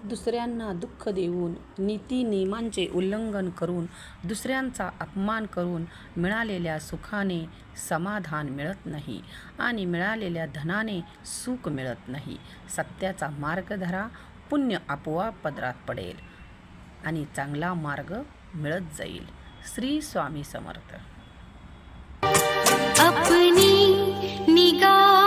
दुसऱ्यांना दुःख देऊन, नीती नियमांचे उल्लंघन करून, दुसऱ्यांचा अपमान करून मिळालेल्या सुखाने समाधान मिळत नाही आणि मिळालेल्या धनाने सुख मिळत नाही. सत्याचा मार्ग धरा, पुण्य आपोआप पदरात पडेल आणि चांगला मार्ग मिळत जाईल. श्री स्वामी समर्थ. अपनी निगाह